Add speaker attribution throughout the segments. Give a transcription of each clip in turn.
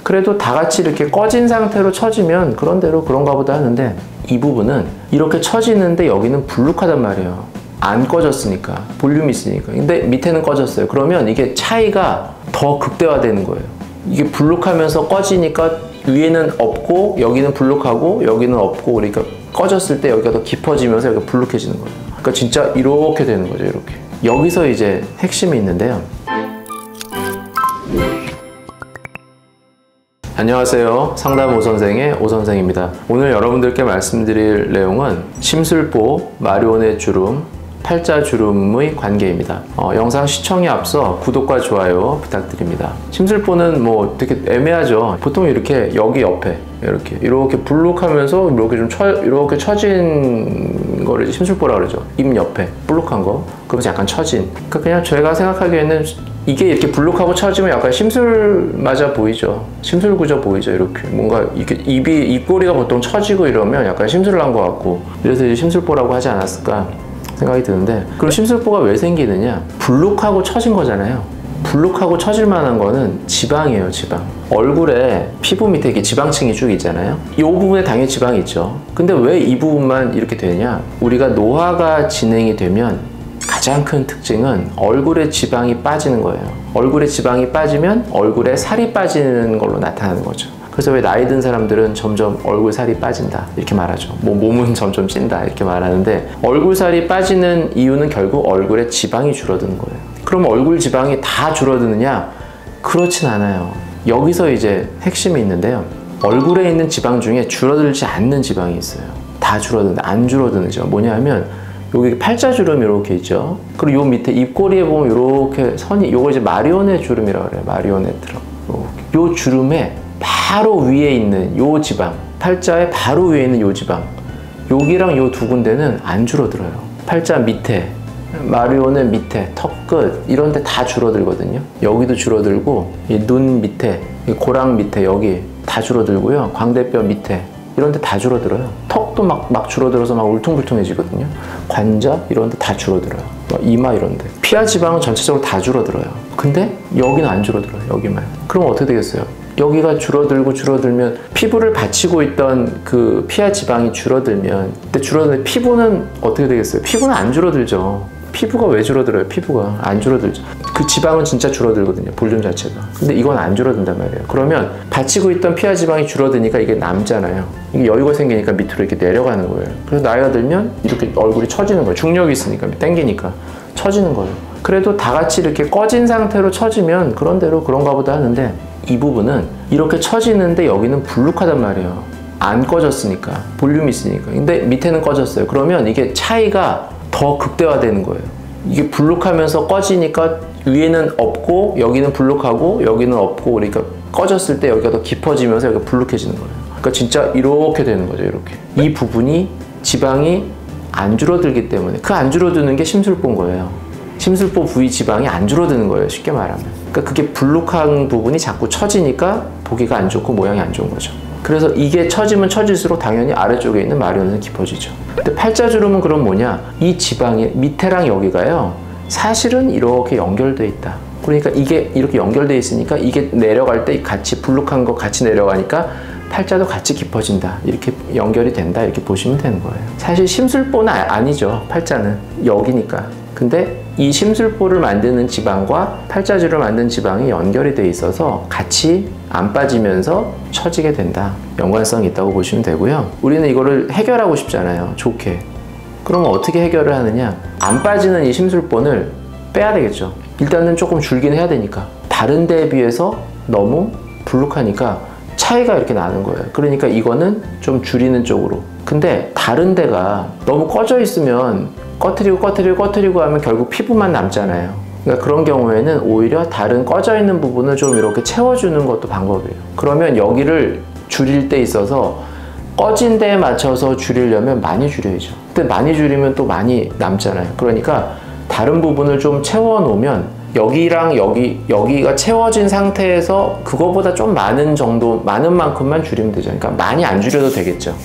Speaker 1: 그래도 다 같이 이렇게 꺼진 상태로 쳐지면 그런대로 그런가 보다 하는데, 이 부분은 이렇게 쳐지는데 여기는 불룩하단 말이에요. 안 꺼졌으니까, 볼륨이 있으니까. 근데 밑에는 꺼졌어요. 그러면 이게 차이가 더 극대화되는 거예요. 이게 불룩하면서 꺼지니까 위에는 없고 여기는 불룩하고 여기는 없고, 그러니까 꺼졌을 때 여기가 더 깊어지면서 여기가 불룩해지는 거예요. 그러니까 진짜 이렇게 되는 거죠. 이렇게. 여기서 이제 핵심이 있는데요. 안녕하세요. 상담 오선생의 오선생입니다. 오늘 여러분들께 말씀드릴 내용은 심술보, 마리오넷 주름, 팔자주름의 관계입니다. 영상 시청에 앞서 구독과 좋아요 부탁드립니다. 심술보는 뭐 되게 애매하죠. 보통 이렇게 여기 옆에 이렇게 불룩하면서 이렇게 처진 거를 심술보라고 그러죠. 입 옆에 불룩한 거, 그러면서 약간 처진. 그러니까 그냥 제가 생각하기에는 이게 이렇게 불룩하고 처지면 약간 심술 맞아 보이죠. 심술 구조 보이죠. 이렇게 뭔가 이렇게 입꼬리가 보통 처지고 이러면 약간 심술 난 것 같고, 그래서 이제 심술보라고 하지 않았을까 생각이 드는데, 그럼 심술보가 왜 생기느냐? 불룩하고 처진 거잖아요. 불룩하고 처질 만한 거는 지방이에요. 지방. 얼굴에 피부 밑에 이렇게 지방층이 쭉 있잖아요. 이 부분에 당연히 지방이 있죠. 근데 왜 이 부분만 이렇게 되냐? 우리가 노화가 진행이 되면 가장 큰 특징은 얼굴에 지방이 빠지는 거예요. 얼굴에 지방이 빠지면 얼굴에 살이 빠지는 걸로 나타나는 거죠. 그래서 왜 나이 든 사람들은 점점 얼굴 살이 빠진다 이렇게 말하죠. 뭐 몸은 점점 찐다 이렇게 말하는데, 얼굴 살이 빠지는 이유는 결국 얼굴에 지방이 줄어드는 거예요. 그럼 얼굴 지방이 다 줄어드느냐? 그렇진 않아요. 여기서 이제 핵심이 있는데요. 얼굴에 있는 지방 중에 줄어들지 않는 지방이 있어요. 다 줄어드는데 안 줄어드는죠. 뭐냐 하면 여기 팔자주름이 이렇게 있죠. 그리고 요 밑에 입꼬리에 보면 이렇게 선이, 요거 이제 마리오넷 주름이라고 그래요. 마리오네트로. 요 주름에 바로 위에 있는 요 지방, 팔자의 바로 위에 있는 요 지방, 여기랑 요 두 군데는 안 줄어들어요. 팔자 밑에, 마리오넷 밑에, 턱끝 이런 데 다 줄어들거든요. 여기도 줄어들고, 이 눈 밑에, 이 고랑 밑에 여기 다 줄어들고요. 광대뼈 밑에 이런 데 다 줄어들어요. 턱도 막 줄어들어서 막 울퉁불퉁해지거든요. 관자 이런 데 다 줄어들어요. 이마 이런 데. 피하 지방은 전체적으로 다 줄어들어요. 근데 여기는 안 줄어들어요. 여기만. 그럼 어떻게 되겠어요? 여기가 줄어들면 피부를 받치고 있던 그 피하 지방이 줄어들면, 근데 줄어드는데 피부는 어떻게 되겠어요? 피부는 안 줄어들죠. 피부가 왜 줄어들어요? 피부가 안 줄어들죠. 그 지방은 진짜 줄어들거든요. 볼륨 자체가. 근데 이건 안 줄어든단 말이에요. 그러면 받치고 있던 피하 지방이 줄어드니까 이게 남잖아요. 이게 여유가 생기니까 밑으로 이렇게 내려가는 거예요. 그래서 나이가 들면 이렇게 얼굴이 처지는 거예요. 중력이 있으니까 당기니까 처지는 거예요. 그래도 다 같이 이렇게 꺼진 상태로 처지면 그런대로 그런가 보다 하는데, 이 부분은 이렇게 처지는데 여기는 불룩하단 말이에요. 안 꺼졌으니까, 볼륨이 있으니까. 근데 밑에는 꺼졌어요. 그러면 이게 차이가 더 극대화되는 거예요. 이게 불룩하면서 꺼지니까 위에는 없고 여기는 불룩하고 여기는 없고, 그러니까 꺼졌을 때 여기가 더 깊어지면서 여기가 불룩해지는 거예요. 그러니까 진짜 이렇게 되는 거죠. 이렇게. 이 부분이 지방이 안 줄어들기 때문에, 그 안 줄어드는 게 심술보인 거예요. 심술보 부위 지방이 안 줄어드는 거예요. 쉽게 말하면. 그러니까 그게 불룩한 부분이 자꾸 처지니까 보기가 안 좋고 모양이 안 좋은 거죠. 그래서 이게 처지면 처질수록 당연히 아래쪽에 있는 마리오넷은 깊어지죠. 근데 팔자주름은 그럼 뭐냐? 이 지방이 밑에랑 여기가요, 사실은 이렇게 연결돼 있다. 그러니까 이게 이렇게 연결돼 있으니까 이게 내려갈 때 같이 불룩한 거 같이 내려가니까 팔자도 같이 깊어진다. 이렇게 연결이 된다. 이렇게 보시면 되는 거예요. 사실 심술보는 아니죠. 팔자는 여기니까. 근데 이 심술보를 만드는 지방과 팔자주를 만든 지방이 연결이 돼 있어서 같이 안 빠지면서 처지게 된다. 연관성이 있다고 보시면 되고요. 우리는 이거를 해결하고 싶잖아요. 좋게. 그러면 어떻게 해결을 하느냐? 안 빠지는 이 심술본을 빼야 되겠죠. 일단은 조금 줄긴 해야 되니까. 다른 데에 비해서 너무 불룩하니까 차이가 이렇게 나는 거예요. 그러니까 이거는 좀 줄이는 쪽으로. 근데 다른 데가 너무 꺼져 있으면 꺼트리고 하면 결국 피부만 남잖아요. 그러니까 그런 경우에는 오히려 다른 꺼져 있는 부분을 좀 이렇게 채워주는 것도 방법이에요. 그러면 여기를 줄일 때 있어서 꺼진 데에 맞춰서 줄이려면 많이 줄여야죠. 근데 많이 줄이면 또 많이 남잖아요. 그러니까 다른 부분을 좀 채워 놓으면 여기랑 여기가 채워진 상태에서 그거보다 좀 많은 만큼만 줄이면 되죠. 그러니까 많이 안 줄여도 되겠죠.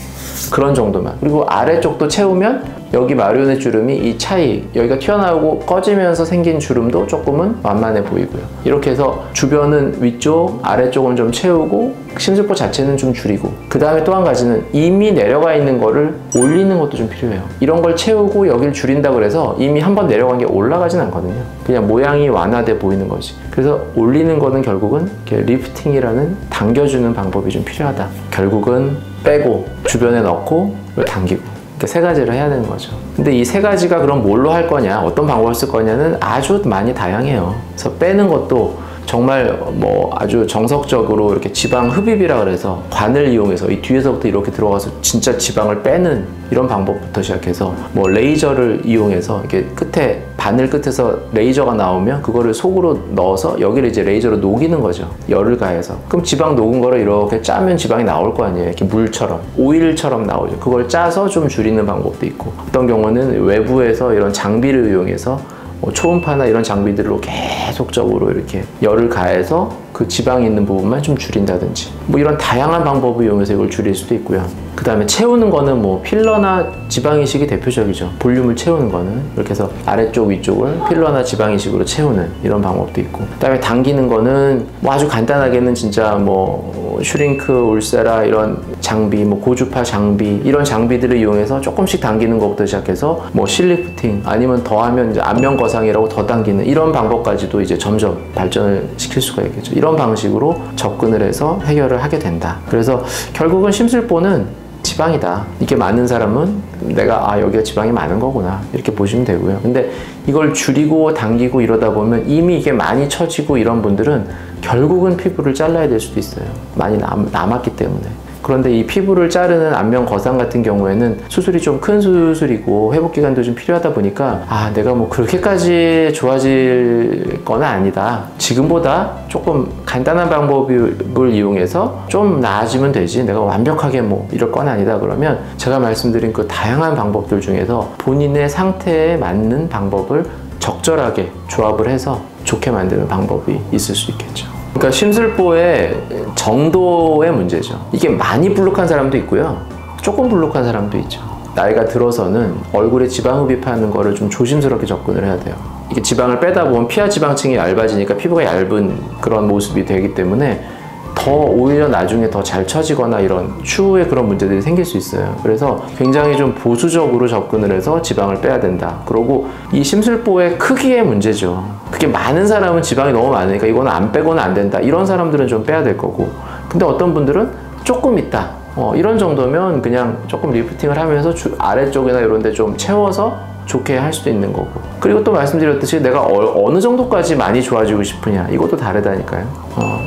Speaker 1: 그런 정도만. 그리고 아래쪽도 채우면 여기 마리오넷 주름이 이 차이, 여기가 튀어나오고 꺼지면서 생긴 주름도 조금은 완만해 보이고요. 이렇게 해서 주변은 위쪽, 아래쪽은 좀 채우고 심술보 자체는 좀 줄이고, 그 다음에 또 한 가지는 이미 내려가 있는 거를 올리는 것도 좀 필요해요. 이런 걸 채우고 여기를 줄인다고 그래서 이미 한번 내려간 게 올라가진 않거든요. 그냥 모양이 완화돼 보이는 거지. 그래서 올리는 거는 결국은 이렇게 리프팅이라는 당겨주는 방법이 좀 필요하다. 결국은 빼고 주변에 넣고 당기고, 이렇게 세 가지를 해야 되는 거죠. 근데 이 세 가지가 그럼 뭘로 할 거냐, 어떤 방법을 쓸 거냐는 아주 많이 다양해요. 그래서 빼는 것도 정말 뭐 아주 정석적으로 이렇게 지방 흡입이라 그래서 관을 이용해서 이 뒤에서부터 이렇게 들어가서 진짜 지방을 빼는 이런 방법부터 시작해서, 뭐 레이저를 이용해서 이렇게 끝에, 바늘 끝에서 레이저가 나오면 그거를 속으로 넣어서 여기를 이제 레이저로 녹이는 거죠. 열을 가해서. 그럼 지방 녹은 거를 이렇게 짜면 지방이 나올 거 아니에요. 이렇게 물처럼, 오일처럼 나오죠. 그걸 짜서 좀 줄이는 방법도 있고, 어떤 경우는 외부에서 이런 장비를 이용해서 초음파나 이런 장비들로 계속적으로 이렇게 열을 가해서 그 지방이 있는 부분만 좀 줄인다든지, 뭐 이런 다양한 방법을 이용해서 이걸 줄일 수도 있고요. 그 다음에 채우는 거는 뭐 필러나 지방이식이 대표적이죠. 볼륨을 채우는 거는 이렇게 해서 아래쪽 위쪽을 필러나 지방이식으로 채우는 이런 방법도 있고, 그 다음에 당기는 거는 뭐 아주 간단하게는 진짜 뭐 슈링크, 울세라 이런 장비, 뭐 고주파 장비, 이런 장비들을 이용해서 조금씩 당기는 것부터 시작해서 뭐 실리프팅, 아니면 더하면 이제 안면 거상이라고 더 당기는 이런 방법까지도 이제 점점 발전을 시킬 수가 있겠죠. 이런 방식으로 접근을 해서 해결을 하게 된다. 그래서 결국은 심술보는 지방이다. 이게 많은 사람은 내가 여기가 지방이 많은 거구나 이렇게 보시면 되고요. 근데 이걸 줄이고 당기고 이러다 보면 이미 이게 많이 처지고 이런 분들은 결국은 피부를 잘라야 될 수도 있어요. 많이 남았기 때문에. 그런데 이 피부를 자르는 안면 거상 같은 경우에는 수술이 좀 큰 수술이고 회복 기간도 좀 필요하다 보니까 내가 뭐 그렇게까지 좋아질 건 아니다. 지금보다 조금 간단한 방법을 이용해서 좀 나아지면 되지, 내가 완벽하게 뭐 이럴 건 아니다 그러면 제가 말씀드린 그 다양한 방법들 중에서 본인의 상태에 맞는 방법을 적절하게 조합을 해서 좋게 만드는 방법이 있을 수 있겠죠. 그러니까 심술보의 정도의 문제죠. 이게 많이 불룩한 사람도 있고요, 조금 불룩한 사람도 있죠. 나이가 들어서는 얼굴에 지방 흡입하는 거를 좀 조심스럽게 접근을 해야 돼요. 이게 지방을 빼다 보면 피하 지방층이 얇아지니까 피부가 얇은 그런 모습이 되기 때문에 더 오히려 나중에 더 잘 처지거나 이런 추후에 그런 문제들이 생길 수 있어요. 그래서 굉장히 좀 보수적으로 접근을 해서 지방을 빼야 된다. 그리고 이 심술보의 크기의 문제죠. 그게 많은 사람은 지방이 너무 많으니까 이거는 안 빼고는 안 된다. 이런 사람들은 좀 빼야 될 거고, 근데 어떤 분들은 조금 있다. 이런 정도면 그냥 조금 리프팅을 하면서 아래쪽이나 이런 데 좀 채워서 좋게 할 수도 있는 거고, 그리고 또 말씀드렸듯이 내가 어느 정도까지 많이 좋아지고 싶으냐, 이것도 다르다니까요.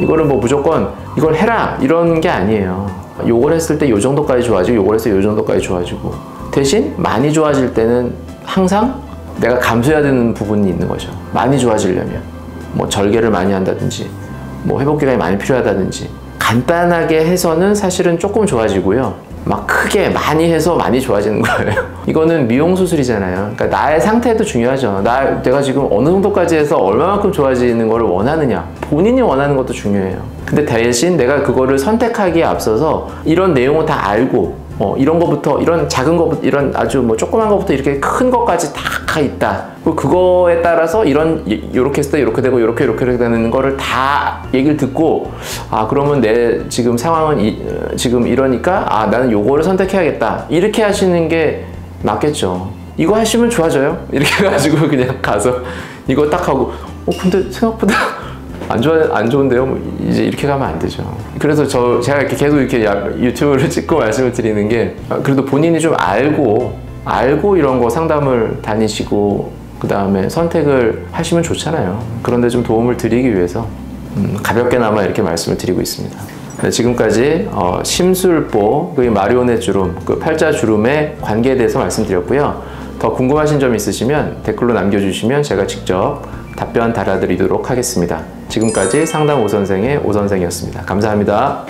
Speaker 1: 이거를 뭐 무조건 이걸 해라 이런 게 아니에요. 요걸 했을 때 요 정도까지 좋아지고 요걸 했을 때 요 정도까지 좋아지고, 대신 많이 좋아질 때는 항상 내가 감수해야 되는 부분이 있는 거죠. 많이 좋아지려면 뭐 절개를 많이 한다든지 뭐 회복 기간이 많이 필요하다든지, 간단하게 해서는 사실은 조금 좋아지고요, 막 크게 많이 해서 많이 좋아지는 거예요. 이거는 미용 수술이잖아요. 그러니까 나의 상태도 중요하죠. 내가 지금 어느 정도까지 해서 얼마만큼 좋아지는 거를 원하느냐, 본인이 원하는 것도 중요해요. 근데 대신 내가 그거를 선택하기에 앞서서 이런 내용을 다 알고 이런 거부터, 이런 작은 거부터, 이런 아주 뭐 조그만 거부터 이렇게 큰 것까지 다 있다. 그거에 따라서 요렇게 했을 때 이렇게 되고 이렇게 되는 거를 다 얘기를 듣고, 그러면 내 지금 상황은 지금 이러니까 나는 요거를 선택해야겠다. 이렇게 하시는 게 맞겠죠. 이거 하시면 좋아져요. 이렇게 해가지고 그냥 가서 이거 딱 하고 근데 생각보다 안 좋은데요? 뭐 이제 이렇게 가면 안 되죠. 그래서 제가 이렇게 계속 이렇게 유튜브를 찍고 말씀을 드리는 게, 그래도 본인이 좀 알고 이런 거 상담을 다니시고 그 다음에 선택을 하시면 좋잖아요. 그런데 좀 도움을 드리기 위해서 가볍게나마 이렇게 말씀을 드리고 있습니다. 네, 지금까지 심술보, 마리오넷 주름, 팔자 주름의 관계에 대해서 말씀드렸고요. 더 궁금하신 점 있으시면 댓글로 남겨주시면 제가 직접 답변 달아드리도록 하겠습니다. 지금까지 상담 오선생의 오선생이었습니다. 감사합니다.